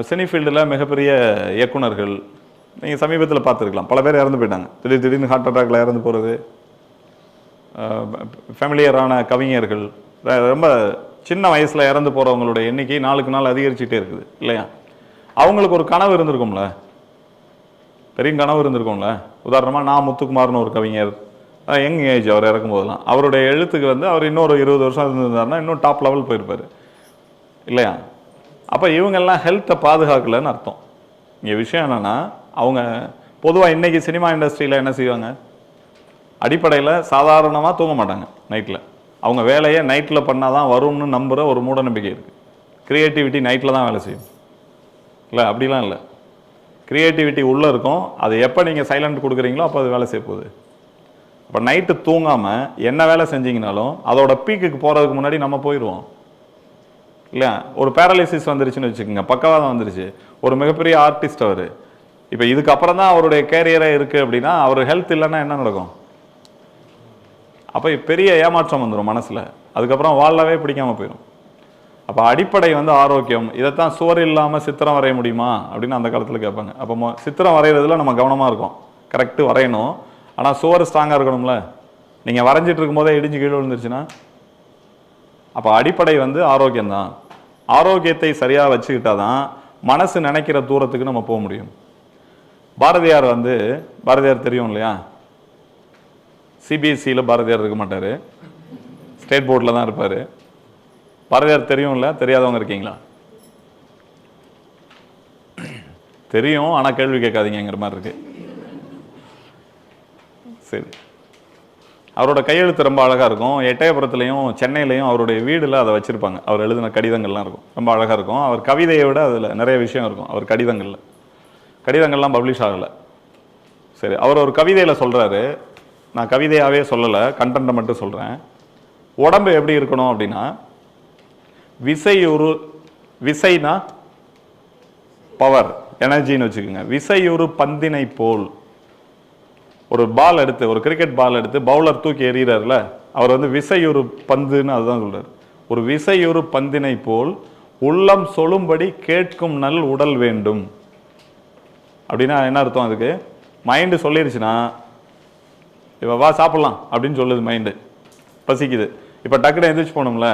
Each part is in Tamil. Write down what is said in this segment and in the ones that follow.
சினி ஃபீல்டில் மிகப்பெரிய இயக்குனர்கள் நீங்கள் சமீபத்தில் பார்த்துருக்கலாம், பல பேர் இறந்து போயிட்டாங்க. திடீர்னு ஹார்ட் அட்டாக்ல இறந்து போகிறது. ஃபேமிலியரான கவிஞர்கள், ரொம்ப சின்ன வயசில் இறந்து போகிறவங்களுடைய எண்ணிக்கை நாளுக்கு நாள் அதிகரிச்சுட்டே இருக்குது இல்லையா? அவங்களுக்கு ஒரு கனவு இருந்திருக்கும்ல, பெரிய கனவு இருந்திருக்கும்ல. உதாரணமாக நான் முத்துக்குமார்னு ஒரு கவிஞர், யங் ஏஜ் அவர் இறக்கும் போதெல்லாம், அவருடைய எழுத்துக்கு வந்து அவர் இன்னொரு 20 வருஷம் இருந்திருந்தாருன்னா இன்னும் டாப் லெவல் போயிருப்பார் இல்லையா? அப்போ இவங்கெல்லாம் ஹெல்த்தை பாதுகாக்கலைன்னு அர்த்தம். இங்கே விஷயம் என்னென்னா, அவங்க பொதுவாக இன்றைக்கி சினிமா இண்டஸ்ட்ரியில் என்ன செய்வாங்க, அடிப்படையில் சாதாரணமாக தூங்க மாட்டாங்க நைட்டில். அவங்க வேலையை நைட்டில் பண்ணால் தான் வரும்னு நம்புகிற ஒரு மூட நம்பிக்கை இருக்குது. க்ரியேட்டிவிட்டி நைட்டில் தான் வேலை செய்யும் இல்லை, அப்படிலாம் இல்லை. க்ரியேட்டிவிட்டி உள்ளே இருக்கும், அது எப்போ நீங்கள் சைலண்ட் கொடுக்குறீங்களோ அப்போ அது வேலை செய்ய போகுது. இப்போ நைட்டு தூங்காமல் என்ன வேலை செஞ்சீங்கனாலும் அதோட பீக்குக்கு போகிறதுக்கு முன்னாடி நம்ம போயிடுவோம் இல்லையா? ஒரு பேரலைசிஸ் வந்துருச்சுன்னு வச்சுக்கோங்க, பக்கவாதம் வந்துருச்சு, ஒரு மிகப்பெரிய ஆர்டிஸ்ட் அவர், இப்போ இதுக்கப்புறம் தான் அவருடைய கேரியரே இருக்குது அப்படின்னா அவர் ஹெல்த் இல்லைன்னா என்ன நடக்கும்? அப்போ பெரிய ஏமாற்றம் வந்துடும் மனசில், அதுக்கப்புறம் வாழவே பிடிக்காமல் போயிடும். அப்போ அடிப்படை வந்து ஆரோக்கியம். இதைத்தான் சுவர் இல்லாமல் சித்திரம் வரைய முடியுமா அப்படின்னு அந்த காலத்தில் கேட்பாங்க. அப்போ சித்திரம் வரைகிறதுல நம்ம கவனமாக இருக்கும், கரெக்டு வரையணும், ஆனால் சுவர் ஸ்ட்ராங்காக இருக்கணும்ல. நீங்கள் வரைஞ்சிட்டு இருக்கும்போதே இடிஞ்சு கீழே விழுந்துருச்சுன்னா, அப்போ அடிப்படை வந்து ஆரோக்கியம்தான். ஆரோக்கியத்தை சரியாக வச்சுக்கிட்டா தான் மனசு நினைக்கிற தூரத்துக்கு நம்ம போக முடியும். பாரதியார் தெரியும் இல்லையா? சிபிஎஸ்சியில் பாரதியார் இருக்க மாட்டார், ஸ்டேட் போர்டில் தான் இருப்பார். பாரதியார் தெரியும்ல, தெரியாதவங்க இருக்கீங்களா? தெரியும், ஆனால் கேள்வி கேட்காதீங்கிற மாதிரி இருக்கு. சரி, அவரோட கையெழுத்து ரொம்ப அழகாக இருக்கும். எட்டயபுரத்துலையும் சென்னையிலையும் அவருடைய வீடில் அதை வச்சுருப்பாங்க. அவர் எழுதின கடிதங்கள்லாம் இருக்கும், ரொம்ப அழகாக இருக்கும். அவர் கவிதையை விட அதில் நிறைய விஷயம் இருக்கும். அவர் கடிதங்கள்லாம் பப்ளிஷ் ஆகலை. சரி, அவர் ஒரு கவிதையில் சொல்கிறாரு, நான் கவிதையாகவே சொல்லலை, கண்டென்ட்டை மட்டும் சொல்கிறேன். உடம்பு எப்படி இருக்கணும் அப்படின்னா, விசைனா பவர், எனர்ஜின்னு வச்சுக்கோங்க. விசையுறு பந்தினை போல், ஒரு பால் எடுத்து, ஒரு கிரிக்கெட் பால் எடுத்து பவுலர் தூக்கி எறிகிறார்ல, அவர் வந்து விசையுறு பந்துன்னு அதுதான் சொல்றாரு. ஒரு விசையுறு பந்தினை போல் உள்ளம் சொல்லும்படி கேட்கும் நல் உடல் வேண்டும் அப்படின்னா என்ன அர்த்தம்? அதுக்கு மைண்டு சொல்லிருச்சுன்னா, இப்போ வா சாப்பிட்லாம் அப்படின்னு சொல்லுது மைண்டு, பசிக்குது, இப்போ டக்குன்னு எந்திரிச்சு போகணும்ல,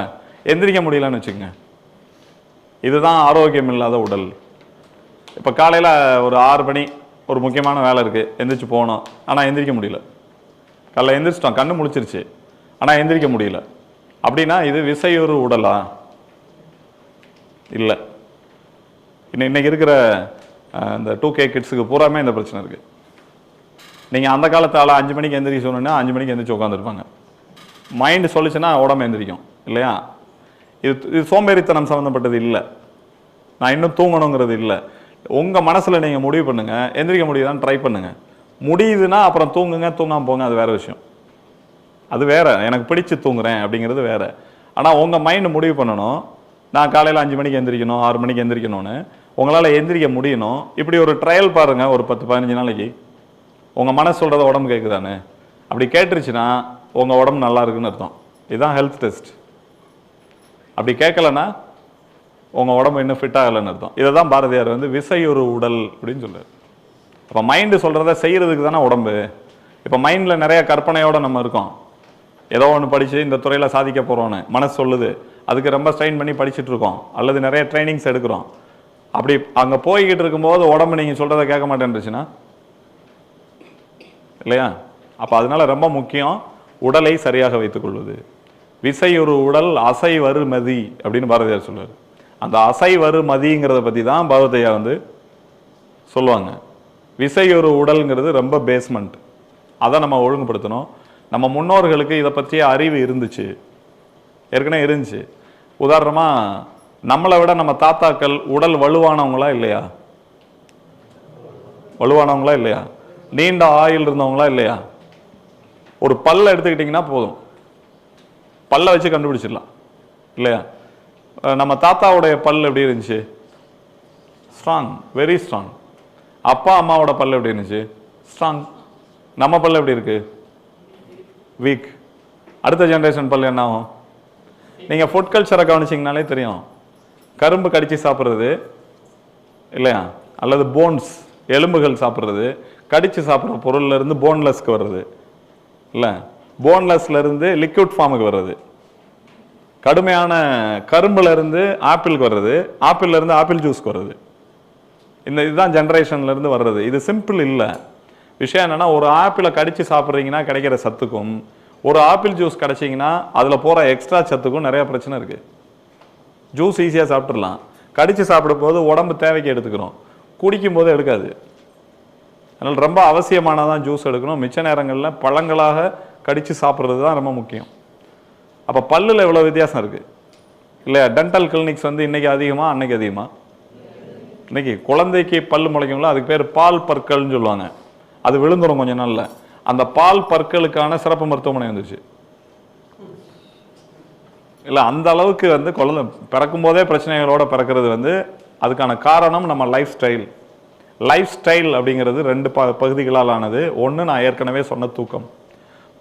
எந்திரிக்க முடியலன்னு வச்சுக்கோங்க, இதுதான் ஆரோக்கியம் இல்லாத உடல். இப்போ காலையில் ஒரு 6 மணி ஒரு முக்கியமான வேலை இருக்குது, எந்திரிச்சு போகணும், ஆனால் எந்திரிக்க முடியல. காலைல எந்திரிச்சிட்டோம், கண்ணு முழிச்சிருச்சு, ஆனால் எந்திரிக்க முடியல அப்படின்னா இது விசையுறு உடலா? இல்லை. இன்னைக்கு இருக்கிற இந்த 2K கிட்ஸுக்கு பூராமே இந்த பிரச்சனை இருக்குது. நீங்கள் அந்த காலத்தால் 5 மணிக்கு எந்திரிக்க சொன்னீங்கன்னா 5 மணிக்கு எந்திரிச்சு உட்காந்துருப்பாங்க. மைண்டு சொல்லிச்சுன்னா உடம்பு எந்திரிக்கும் இல்லையா? இது சோம்பேறித்தனம் சம்மந்தப்பட்டது இல்லை, நான் இன்னும் தூங்கணுங்கிறது இல்லை. உங்கள் மனசில் நீங்கள் முடிவு பண்ணுங்கள், எந்திரிக்க முடியுதான்னு ட்ரை பண்ணுங்கள். முடியுதுன்னா அப்புறம் தூங்குங்க, தூங்காமல் போங்க, அது வேறு விஷயம். அது வேறு, எனக்கு பிடிச்சி தூங்குறேன் அப்படிங்கிறது வேறு. ஆனால் உங்கள் மைண்டு முடிவு பண்ணணும், நான் காலையில் 5 மணிக்கு எந்திரிக்கணும், 6 மணிக்கு எந்திரிக்கணும்னு. உங்களால் எந்திரிக்க முடியணும். இப்படி ஒரு ட்ரையல் பாருங்கள், ஒரு 10-15 நாளைக்கு. உங்கள் மனசு சொல்கிறத உடம்பு கேட்குதானே? அப்படி கேட்டுருச்சுன்னா உங்கள் உடம்பு நல்லா இருக்குன்னு அர்த்தம். இதுதான் ஹெல்த் டெஸ்ட். அப்படி கேட்கலன்னா உங்கள் உடம்பு இன்னும் ஃபிட் ஆகலைன்னு அர்த்தம். இதை தான் பாரதியார் வந்து விசையுறு உடல் அப்படின்னு சொல்றாரு. அப்போ மைண்டு சொல்கிறத செய்கிறதுக்கு தானே உடம்பு. இப்போ மைண்டில் நிறைய கற்பனையோடு நம்ம இருக்கோம், ஏதோ ஒன்று படித்து இந்த துறையில் சாதிக்க போகிறோன்னு மனசு சொல்லுது, அதுக்கு ரொம்ப ஸ்ட்ரெயின் பண்ணி படிச்சுட்டு இருக்கோம், அல்லது நிறைய ட்ரைனிங்ஸ் எடுக்கிறோம். அப்படி அங்கே போய்கிட்டு இருக்கும்போது உடம்பு நீங்கள் சொல்கிறத கேட்க மாட்டேன்ருச்சுன்னா இல்லையா? அப்போ அதனால ரொம்ப முக்கியம் உடலை சரியாக வைத்துக்கொள்வது. விசையுறு உடல் அசை வரு மதி அப்படின்னு பாரதியார் சொல்றாரு. அந்த அசை வரு மதிங்கிறத பற்றி தான் பகவதையா வந்து சொல்லுவாங்க. விசையுறு உடல்ங்கிறது ரொம்ப பேஸ்மெண்ட், அதை நம்ம ஒழுங்குபடுத்தணும். நம்ம முன்னோர்களுக்கு இதை பற்றிய அறிவு இருந்துச்சு, ஏற்கனவே இருந்துச்சு. உதாரணமாக நம்மளை விட நம்ம தாத்தாக்கள் உடல் வலுவானவங்களா இல்லையா? வலுவானவங்களா இல்லையா? நீண்ட ஆயுள் இருந்தவங்களா இல்லையா? ஒரு பல்ல எடுத்துக்கிட்டிங்கன்னா போதும், பல்ல வச்சு கண்டுபிடிச்சிடலாம் இல்லையா? நம்ம தாத்தாவுடைய பல் எப்படி இருந்துச்சு? Strong, very strong. அப்பா அம்மாவோட பல் எப்படி இருந்துச்சு? ஸ்ட்ராங். நம்ம பல் எப்படி இருக்கு? வீக். அடுத்த ஜென்ரேஷன் பல் என்ன ஆகும்? நீங்கள் ஃபுட் கல்ச்சரை கவனிச்சிங்கனாலே தெரியும். கரும்பு கடிச்சு சாப்பிட்றது இல்லையா? அல்லது போன்ஸ், எலும்புகள் சாப்பிட்றது, கடிச்சு சாப்பிட்ற பொருள்ல இருந்து போன்லெஸ்க்கு வர்றது இல்லை, போன்லெஸ்ல இருந்து லிக்விட் ஃபார்முக்கு வர்றது, கடுமையான கரும்புல இருந்து ஆப்பிளுக்கு வர்றது, ஆப்பிள்ல இருந்து ஆப்பிள் ஜூஸ்க்கு வர்றது. இதுதான் ஜென்ரேஷன்ல இருந்து வர்றது. இது சிம்பிள் இல்லை. விஷயம் என்னன்னா, ஒரு ஆப்பிளை கடிச்சு சாப்பிட்றீங்கன்னா கிடைக்கிற சத்துக்கும், ஒரு ஆப்பிள் ஜூஸ் கிடைச்சிங்கன்னா அதில் போகிற எக்ஸ்ட்ரா சத்துக்கும் நிறைய பிரச்சனை இருக்கு. ஜூஸ் ஈஸியாக சாப்பிட்றலாம், கடிச்சு சாப்பிடும் போது உடம்பு தேவைக்கு எடுத்துக்கிறோம், குடிக்கும் போது எடுக்காது. அதனால் ரொம்ப அவசியமானதான் ஜூஸ் எடுக்கணும். மிச்ச நேரங்களில் பழங்களாக கடிச்சு சாப்பிட்றது தான் ரொம்ப முக்கியம். அப்போ பல்லில் எவ்வளோ வித்தியாசம் இருக்குது இல்லையா? டென்டல் கிளினிக்ஸ் வந்து இன்னைக்கு அதிகமாக அன்னைக்கு அதிகமாக? இன்னைக்கு குழந்தைக்கு பல்லு முளைக்கும்ல, அதுக்கு பேர் பால் பற்கள்னு சொல்லுவாங்க. அது விழுந்துடும் கொஞ்ச நாள்ல. அந்த பால் பற்களுக்கான சிறப்பு மருத்துவமனை வந்துச்சு இல்லை? அந்த அளவுக்கு வந்து குழந்தை பிறக்கும் போதே பிரச்சனைகளோட பிறக்கிறது வந்து அதுக்கான காரணம் நம்ம லைஃப் ஸ்டைல். லைஃப் ஸ்டைல் அப்படிங்கிறது ரெண்டு பகுதிகளால் ஆனது. ஒன்று, நான் ஏற்கனவே சொன்ன தூக்கம்.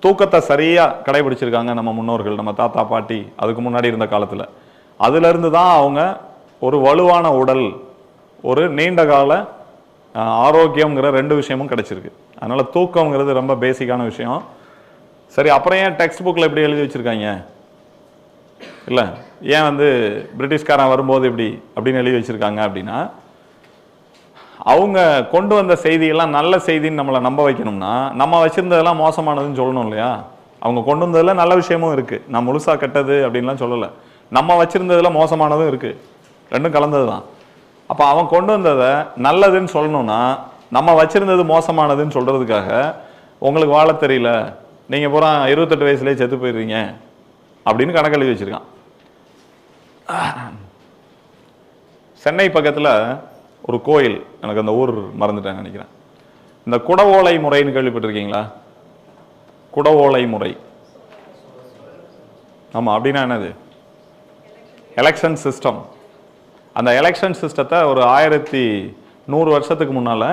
தூக்கத்தை சரியாக கடைபிடிச்சிருக்காங்க நம்ம முன்னோர்கள், நம்ம தாத்தா பாட்டி, அதுக்கு முன்னாடி இருந்த காலத்தில். அதுலேருந்து தான் அவங்க ஒரு வலுவான உடல், ஒரு நீண்ட கால ஆரோக்கியங்கிற ரெண்டு விஷயமும் கிடைச்சிருக்கு. அதனால் தூக்கங்கிறது ரொம்ப பேசிக்கான விஷயம். சரி, அப்புறம் ஏன் டெக்ஸ்ட் புக்கில் இப்படி எழுதி வச்சுருக்காங்க இல்லை? ஏன் வந்து பிரிட்டிஷ்காரன் வரும்போது இப்படி அப்படின்னு எழுதி வச்சுருக்காங்க அப்படின்னா, அவங்க கொண்டு வந்த செய்தியெல்லாம் நல்ல செய்தின்னு நம்மளை நம்ப வைக்கணும்னா நம்ம வச்சுருந்ததெல்லாம் மோசமானதுன்னு சொல்லணும் இல்லையா? அவங்க கொண்டு வந்ததில் நல்ல விஷயமும் இருக்குது, நான் முழுசாக கெட்டது அப்படின்லாம் சொல்லலை. நம்ம வச்சுருந்ததில் மோசமானதும் இருக்குது, ரெண்டும் கலந்தது தான். அப்போ அவன் கொண்டு வந்ததை நல்லதுன்னு சொல்லணும்னா நம்ம வச்சிருந்தது மோசமானதுன்னு சொல்கிறதுக்காக, உங்களுக்கு வாழ தெரியல, நீங்கள் பூரா 28 வயசுலேயே செத்து போயிடுறீங்க அப்படின்னு கணக்கு எழுதி வச்சுருக்கான். சென்னை பக்கத்தில் ஒரு கோயில், எனக்கு அந்த ஊர் மறந்துட்டேன் நினைக்கிறேன். இந்த குடவோலை முறைன்னு கேள்விப்பட்டிருக்கீங்களா? குடவோலை முறை, ஆமாம். அப்படின்னா என்னது? Election system. அந்த எலெக்ஷன் சிஸ்டத்தை ஒரு 1100 வருஷத்துக்கு முன்னால்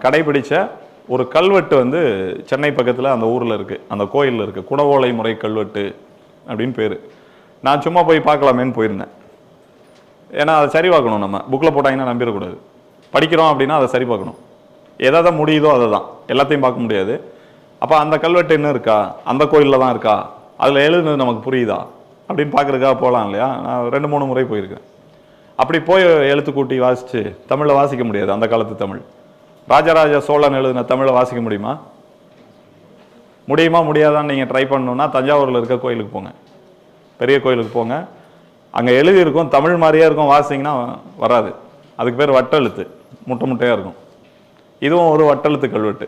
கடைபிடிச்ச ஒரு கல்வெட்டு வந்து சென்னை பக்கத்தில் அந்த ஊரில் இருக்குது, அந்த கோயிலில் இருக்குது. குடவோலை முறை கல்வெட்டு அப்படின்னு பேர். நான் சும்மா போய் பார்க்கலாமேன்னு போயிருந்தேன். ஏன்னா அதை சரி பார்க்கணும். நம்ம புக்கில் போட்டாங்கன்னா நம்பிடக்கூடாது. படிக்கிறோம் அப்படின்னா அதை சரி பார்க்கணும். எதை முடியுதோ அதை தான், எல்லாத்தையும் பார்க்க முடியாது. அப்போ அந்த கல்வெட்டு என்ன இருக்கா, அந்த கோயிலில் தான் இருக்கா, அதில் எழுதுனது நமக்கு புரியுதா அப்படின்னு பார்க்குறதுக்காக போகலாம் இல்லையா? நான் 2-3 முறை போயிருக்கேன். அப்படி போய் எழுத்து கூட்டி வாசித்து தமிழில் வாசிக்க முடியாது. அந்த காலத்து தமிழ், ராஜராஜ சோழன் எழுதின தமிழை வாசிக்க முடியுமா? முடியாதான்னு நீங்கள் ட்ரை பண்ணணுன்னா தஞ்சாவூரில் இருக்க கோயிலுக்கு போங்க, பெரிய கோயிலுக்கு போங்க. அங்கே எழுதியிருக்கும், தமிழ் மாதிரியே இருக்கும், வாசிங்கன்னா வராது. அதுக்கு பேர் வட்டெழுத்து, முட்டையாக இருக்கும். இதுவும் ஒரு வட்டெழுத்து கல்வெட்டு.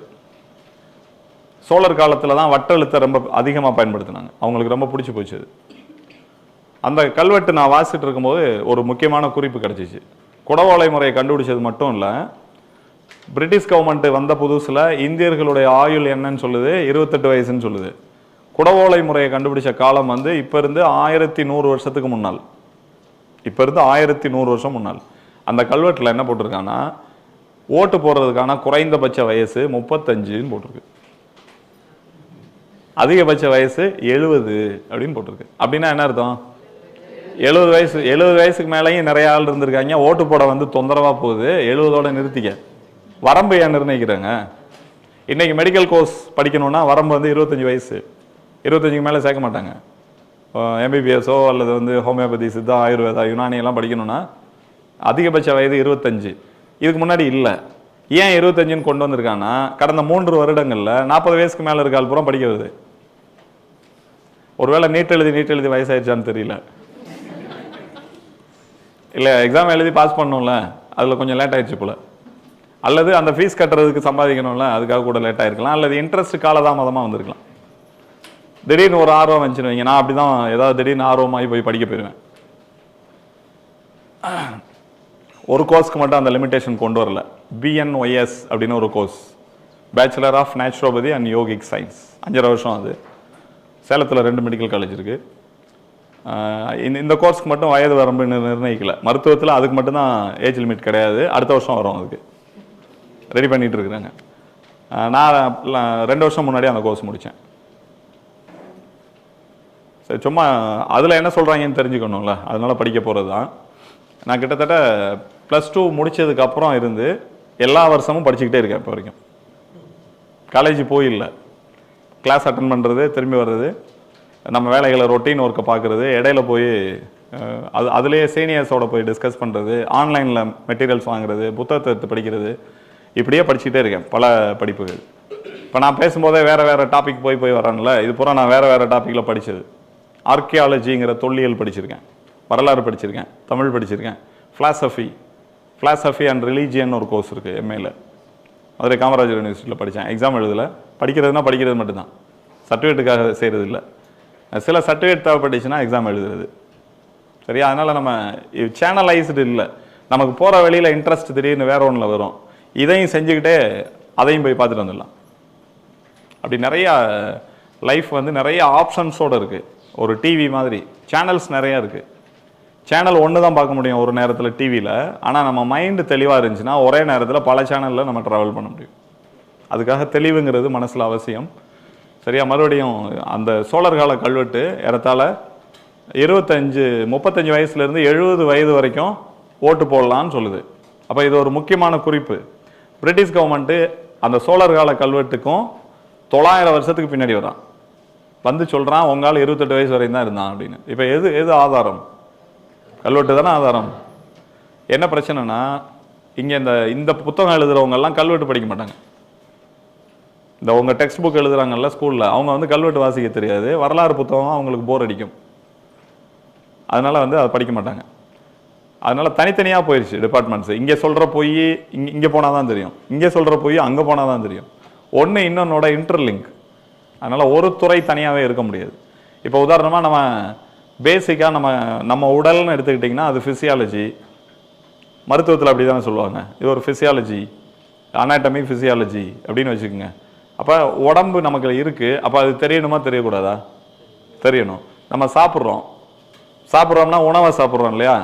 சோழர் காலத்தில் தான் வட்டெழுத்தை ரொம்ப அதிகமாக பயன்படுத்தினாங்க, அவங்களுக்கு ரொம்ப பிடிச்சி போச்சு அது. அந்த கல்வெட்டு நான் வாசிட்டு இருக்கும்போது ஒரு முக்கியமான குறிப்பு கிடைச்சிச்சு. குடவோலை முறையை கண்டுபிடிச்சது மட்டும் இல்லை, பிரிட்டிஷ் கவர்மெண்ட் வந்த புதுசில் இந்தியர்களுடைய ஆயுள் என்னன்னு சொல்லுது, 28 வயசுன்னு சொல்லுது. குடவோலை முறையை கண்டுபிடிச்ச காலம் வந்து இப்போ இருந்து 1100 வருஷத்துக்கு முன்னால். இப்போ இருந்து 1100 வருஷம் முன்னால். அந்த கல்வெட்டில் என்ன போட்டிருக்காங்கன்னா, ஓட்டு போடுறதுக்கான குறைந்தபட்ச வயசு 35ன்னு போட்டிருக்கு, அதிகபட்ச வயசு 70 அப்படின்னு போட்டிருக்கு. அப்படின்னா என்ன அர்த்தம்? 70 வயசுக்கு மேலேயும் நிறைய ஆள் இருந்திருக்காங்க. ஓட்டு போட வந்து தொந்தரவா போகுது, 70ஓட நிறுத்திக்க. வரம்பு ஏன் நிர்ணயிக்கிறாங்க? இன்னைக்கு மெடிக்கல் கோர்ஸ் படிக்கணும்னா வரம்பு வந்து 25 வயசு, 25க்கு மேலே சேர்க்க மாட்டாங்க. எம்பிபிஎஸ்ஓ அல்லது வந்து ஹோமியோபதி, சித்தா, ஆயுர்வேதா, யுனானி எல்லாம் படிக்கணும்னா அதிகபட்ச வயது 25. இதுக்கு முன்னாடி இல்லை. ஏன் 25ன்னு கொண்டு வந்திருக்காங்கன்னா, கடந்த 3 வருடங்களில் 40 வயசுக்கு மேலே இருக்க ஆள் பூரா படிக்கிறது. ஒருவேளை நீட் எழுதி வயசாயிடுச்சான்னு தெரியல, இல்லை எக்ஸாம் எழுதி பாஸ் பண்ணணும்ல, அதில் கொஞ்சம் லேட் ஆயிடுச்சு போல, அல்லது அந்த ஃபீஸ் கட்டுறதுக்கு சம்பாதிக்கணும்ல, அதுக்காக கூட லேட் ஆயிருக்கலாம், அல்லது இன்ட்ரெஸ்ட் காலதாமதமாக வந்திருக்கலாம். திடீர்னு ஒரு ஆர்வம் வந்துச்சுன்னு வைங்க, நான் அப்படி தான் ஏதாவது திடீர்னு ஆர்வமாகி போய் படிக்க போயிடுவேன். ஒரு கோர்ஸ்க்கு மட்டும் அந்த லிமிடேஷன் கொண்டு வரல. BNYS அப்படின்னு ஒரு course, bachelor of naturopathy and yogic science, 5.5 வருஷம். அது சேலத்தில் 2 மெடிக்கல் காலேஜ் இருக்குது. இந்த கோர்ஸ்க்கு மட்டும் வயது வரம்பு நிர்ணயிக்கல. மருத்துவத்தில் அதுக்கு மட்டும்தான் ஏஜ் லிமிட் கிடையாது. அடுத்த வருஷம் வரும், அதுக்கு ரெடி பண்ணிட்டு இருக்கிறாங்க. நான் 2 வருஷம் முன்னாடி அந்த கோர்ஸ் முடித்தேன். சரி, சும்மா அதில் என்ன சொல்கிறாங்கன்னு தெரிஞ்சுக்கணும்ல, அதனால படிக்க போகிறது தான். நான் கிட்டத்தட்ட +2 முடிச்சதுக்கப்புறம் இருந்து எல்லா வருஷமும் படிச்சுக்கிட்டே இருக்கேன் இப்போ வரைக்கும். காலேஜ் போயில்லை, கிளாஸ் அட்டன் பண்ணுறது, திரும்பி வர்றது, நம்ம வேலைகளை ரொட்டீன் ஒர்க்கை பார்க்குறது, இடையில போய் அதுலேயே சீனியர்ஸோட போய் டிஸ்கஸ் பண்ணுறது, ஆன்லைனில் மெட்டீரியல்ஸ் வாங்குறது, புத்தகத்தை எடுத்து படிக்கிறது, இப்படியே படிச்சுக்கிட்டே இருக்கேன் பல படிப்புகள். இப்போ நான் பேசும்போதே வேறு டாபிக் போய் வரேன்ல, இது பூரா நான் வேறு டாப்பிக்கில் படித்தது. ஆர்கியாலஜிங்கிற தொல்லியல் படிச்சிருக்கேன், வரலாறு படிச்சிருக்கேன், தமிழ் படிச்சிருக்கேன், ஃபிலாசபி அண்ட் ரிலீஜியன் ஒரு கோர்ஸ் இருக்குது எம்ஏல, மதுரை காமராஜர் யூனிவர்சிட்டியில் படித்தேன். எக்ஸாம் எழுதலை, படிக்கிறதுனா படிக்கிறது மட்டும்தான், சர்டிஃபிகேட்டுக்காக செய்கிறது இல்லை. சில சர்டிஃபிகேட் தேவைப்பட்டுச்சுன்னா எக்ஸாம் எழுதுறது. சரியா? அதனால் நம்ம சேனலைஸ்டு இல்லை, நமக்கு போகிற வழியில் இன்ட்ரெஸ்ட் திடீர்னு வேறு ஒன்றில் வரும், இதையும் செஞ்சுக்கிட்டே அதையும் போய் பார்த்துட்டு வந்துடலாம். அப்படி நிறையா லைஃப் வந்து நிறைய ஆப்ஷன்ஸோடு இருக்குது. ஒரு டிவி மாதிரி சேனல்ஸ் நிறையா இருக்குது. சேனல் ஒன்று தான் பார்க்க முடியும் ஒரு நேரத்தில் டிவியில். ஆனால் நம்ம மைண்டு தெளிவாக இருந்துச்சுன்னா ஒரே நேரத்தில் பல சேனலில் நம்ம ட்ராவல் பண்ண முடியும். அதுக்காக தெளிவுங்கிறது மனசில் அவசியம். சரியா? மறுபடியும் அந்த சோழர் கால கல்வெட்டு ஏறத்தாழ 35 வயசுலேருந்து 70 வயது வரைக்கும் ஓட்டு போடலான்னு சொல்லுது. அப்போ இது ஒரு முக்கியமான குறிப்பு. பிரிட்டிஷ் கவர்மெண்ட்டு அந்த சோழர் கால கல்வெட்டுக்கும் 900 வருஷத்துக்கு பின்னாடி வரான், வந்து சொல்கிறான் உங்களால் 28 வயசு வரையும் தான் இருந்தான் அப்படின்னு. இப்போ எது ஆதாரம்? கல்வெட்டு தானே ஆதாரம். என்ன பிரச்சனைனா, இங்கே இந்த புத்தகம் எழுதுகிறவங்கெல்லாம் கல்வெட்டு படிக்க மாட்டாங்க. இந்த உங்கள் டெக்ஸ்ட் புக் எழுதுகிறாங்கல்ல ஸ்கூலில், அவங்க வந்து கல்வெட்டு வாசிக்க தெரியாது, வரலாறு புத்தகம் அவங்களுக்கு போர் அடிக்கும், அதனால் வந்து அதை படிக்க மாட்டாங்க. அதனால் தனித்தனியாக போயிடுச்சு டிபார்ட்மெண்ட்ஸு. இங்கே சொல்கிற போய் இங்கே போனால் தான் தெரியும், இங்கே சொல்கிற போய் அங்கே போனால் தான் தெரியும். ஒன்று இன்னொன்னோட இன்டர்லிங்க். அதனால் ஒரு துறை தனியாகவே இருக்க முடியாது. இப்போ உதாரணமாக நம்ம பேசிக்காக நம்ம உடல்னு எடுத்துக்கிட்டிங்கன்னா அது ஃபிசியாலஜி, மருத்துவத்தில் அப்படி தானே சொல்லுவாங்க, இது ஒரு ஃபிசியாலஜி, அனாட்டமி ஃபிசியாலஜி அப்படின்னு வச்சுக்கோங்க. அப்போ உடம்பு நமக்கு இருக்குது, அப்போ அது தெரியணுமா தெரியக்கூடாதா? தெரியணும். நம்ம சாப்பிட்றோம்னா உணவை சாப்பிட்றோம் இல்லையா,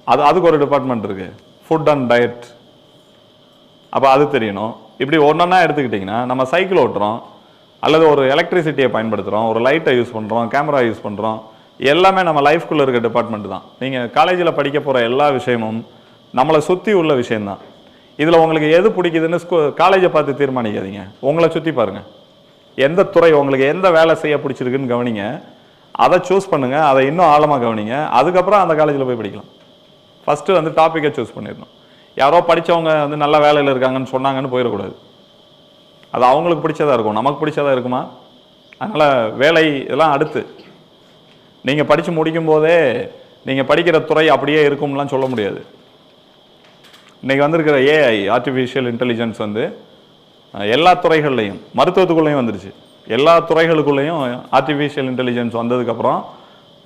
அதுக்கு ஒரு டிபார்ட்மெண்ட் இருக்குது, ஃபுட் அண்ட் டயட். அப்போ அது தெரியணும். இப்படி ஒன்றா எடுத்துக்கிட்டிங்கன்னா நம்ம சைக்கிள் ஓட்டுறோம் அல்லது ஒரு எலக்ட்ரிசிட்டியை பயன்படுத்துகிறோம், ஒரு லைட்டை யூஸ் பண்ணுறோம், கேமரா யூஸ் பண்ணுறோம், எல்லாமே நம்ம லைஃப்குள்ளே இருக்க டிபார்ட்மெண்ட் தான். நீங்கள் காலேஜில் படிக்க போகிற எல்லா விஷயமும் நம்மளை சுற்றி உள்ள விஷயந்தான். இதில் உங்களுக்கு எது பிடிக்குதுன்னு காலேஜை பார்த்து தீர்மானிக்காதீங்க, உங்களை சுற்றி பாருங்கள். எந்த துறை உங்களுக்கு எந்த வேலை செய்ய பிடிச்சிருக்குன்னு கவனிங்க, அதை சூஸ் பண்ணுங்கள், அதை இன்னும் ஆழமாக கவனிங்க, அதுக்கப்புறம் அந்த காலேஜில் போய் படிக்கலாம். ஃபஸ்ட்டு வந்து டாப்பிக்கை சூஸ் பண்ணிடணும். யாரோ படித்தவங்க வந்து நல்ல வேலையில் இருக்காங்கன்னு சொன்னாங்கன்னு போயிடக்கூடாது. அது அவங்களுக்கு பிடிச்சதாக இருக்கும், நமக்கு பிடிச்சதாக இருக்குமா? அதனால் வேலை இதெல்லாம் அடுத்து. நீங்கள் படித்து முடிக்கும் போதே நீங்கள் படிக்கிற துறை அப்படியே இருக்கும்லாம் சொல்ல முடியாது. இன்றைக்கி வந்திருக்கிற ஏஐ, ஆர்டிஃபிஷியல் இன்டெலிஜென்ஸ் வந்து எல்லா துறைகள்லையும், மருத்துவத்துக்குள்ளேயும் வந்துருச்சு, எல்லா துறைகளுக்குள்ளேயும் ஆர்டிஃபிஷியல் இன்டெலிஜென்ஸ் வந்ததுக்கப்புறம்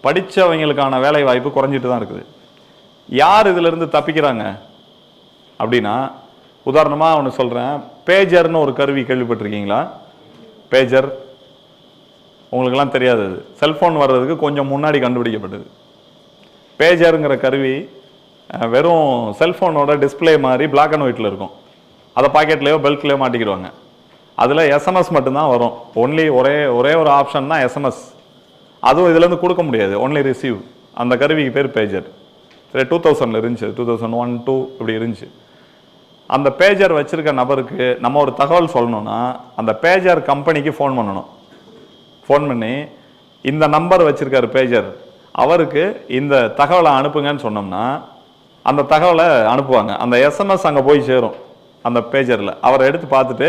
படித்தவங்களுக்கான வேலை வாய்ப்பு குறைஞ்சிட்டு தான் இருக்குது. யார் இதிலிருந்து தப்பிக்கிறாங்க அப்படின்னா, உதாரணமாக ஒன்று சொல்கிறேன், பேஜர்னு ஒரு கருவி கேள்விப்பட்டிருக்கீங்களா? பேஜர் உங்களுக்கெல்லாம் தெரியாது, அது செல்ஃபோன் வர்றதுக்கு கொஞ்சம் முன்னாடி கண்டுபிடிக்கப்பட்டது. பேஜருங்கிற கருவி வெறும் செல்ஃபோனோட டிஸ்பிளே மாதிரி பிளாக் அண்ட் ஒயிட்டில் இருக்கும், அதை பாக்கெட்லேயோ பெல்ட்லேயோ மாட்டிக்கிடுவாங்க. அதில் எஸ்எம்எஸ் மட்டும்தான் வரும், ஒரே ஒரு ஆப்ஷன் தான் எஸ்எம்எஸ். அதுவும் இதுலேருந்து கொடுக்க முடியாது, ஒன்லி ரிசீவ். அந்த கருவிக்கு பேர் பேஜர். சரி, 2000 இருந்துச்சு, 2001, 2 இப்படி இருந்துச்சு. அந்த பேஜர் வச்சுருக்க நபருக்கு நம்ம ஒரு தகவல் சொல்லணும்னா அந்த பேஜர் கம்பெனிக்கு ஃபோன் பண்ணணும். ஃபோன் பண்ணி இந்த நம்பர் வச்சுருக்காரு பேஜர், அவருக்கு இந்த தகவலை அனுப்புங்கன்னு சொன்னோம்னா அந்த தகவலை அனுப்புவாங்க. அந்த எஸ்எம்எஸ் அங்கே போய் சேரும் அந்த பேஜரில். அவரை எடுத்து பார்த்துட்டு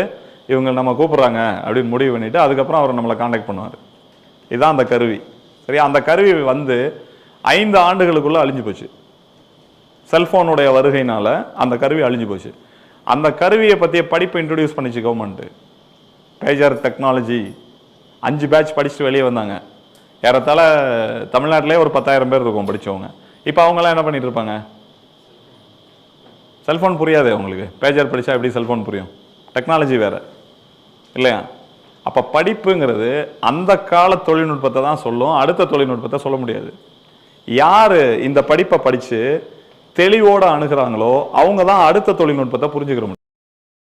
இவங்க நம்ம கூப்பிட்றாங்க அப்படின்னு முடிவு பண்ணிவிட்டு அதுக்கப்புறம் அவர் நம்மளை காண்டாக்ட் பண்ணுவார். இதுதான் அந்த கருவி. சரியா? அந்த கருவி வந்து 5 ஆண்டுகளுக்குள்ளே அழிஞ்சு போச்சு. செல்ஃபோனுடைய வருகையினால் அந்த கருவி அழிஞ்சு போச்சு. அந்த கருவியை பற்றிய படிப்பை இன்ட்ரடியூஸ் பண்ணிச்சு கவர்மெண்ட்டு. பேஜர் டெக்னாலஜி 5 பேட்ச் படிச்சுட்டு வெளியே வந்தாங்க. ஏறத்தாழ தமிழ்நாட்டிலே ஒரு 10,000 பேர் இருக்கும் படித்தவங்க. இப்போ அவங்களாம் என்ன பண்ணிட்டு இருப்பாங்க? செல்ஃபோன் புரியாது அவங்களுக்கு. பேஜர் படித்தா எப்படி செல்ஃபோன் புரியும்? டெக்னாலஜி வேறு இல்லையா? அப்போ படிப்புங்கிறது அந்த கால தொழில்நுட்பத்தை தான் சொல்லும், அடுத்த தொழில்நுட்பத்தை சொல்ல முடியாது. யார் இந்த படிப்பை படித்து தெளிவோடு அணுகிறாங்களோ அவங்க தான் அடுத்த தொழில்நுட்பத்தை புரிஞ்சுக்கிற முடியும்.